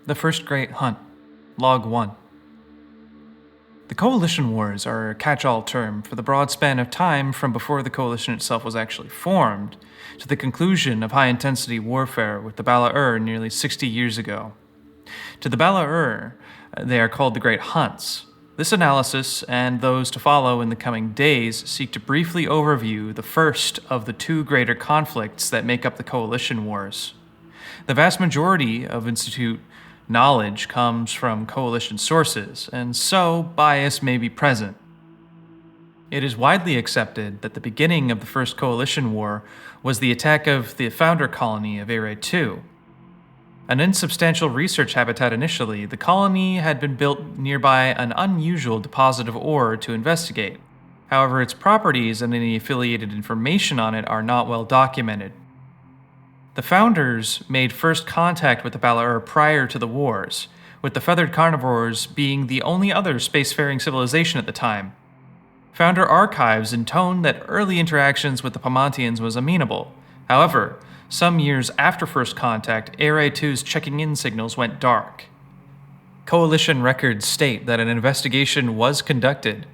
The First Great Hunt, Log 1. The Coalition Wars are a catch-all term for the broad span of time from before the Coalition itself was actually formed to the conclusion of high-intensity warfare with the Bala nearly 60 years ago. To the Bala they are called the Great Hunts. This analysis, and those to follow in the coming days, seek to briefly overview the first of the two greater conflicts that make up the Coalition Wars. The vast majority of Institute knowledge comes from Coalition sources, and so bias may be present. It is widely accepted that the beginning of the First Coalition War was the attack of the founder colony of Area 2. An insubstantial research habitat initially, the colony had been built nearby an unusual deposit of ore to investigate. However, its properties and any affiliated information on it are not well documented. The founders made first contact with the Bala prior to the wars, with the feathered carnivores being the only other spacefaring civilization at the time. Founder archives intone that early interactions with the Pomontians was amenable. However, some years after first contact, Area 2's checking-in signals went dark. Coalition records state that an investigation was conducted,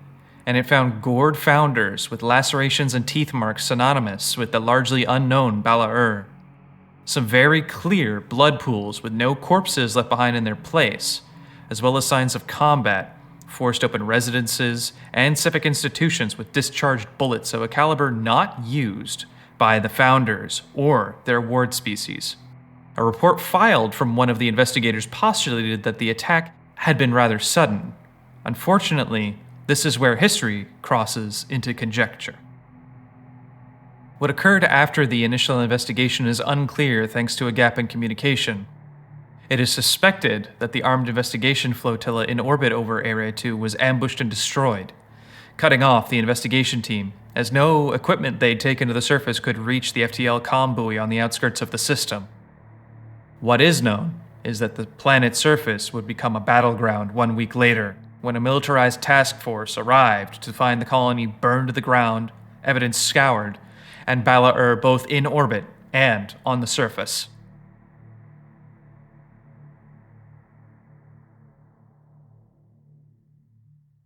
and it found gored founders with lacerations and teeth marks synonymous with the largely unknown Bala. Some very clear blood pools with no corpses left behind in their place, as well as signs of combat, forced open residences, and civic institutions with discharged bullets of a caliber not used by the founders or their ward species. A report filed from one of the investigators postulated that the attack had been rather sudden. Unfortunately, this is where history crosses into conjecture. What occurred after the initial investigation is unclear thanks to a gap in communication. It is suspected that the armed investigation flotilla in orbit over Area 2 was ambushed and destroyed, cutting off the investigation team, as no equipment they'd taken to the surface could reach the FTL comm buoy on the outskirts of the system. What is known is that the planet's surface would become a battleground 1 week later, when a militarized task force arrived to find the colony burned to the ground, evidence scoured, and Bala both in orbit and on the surface.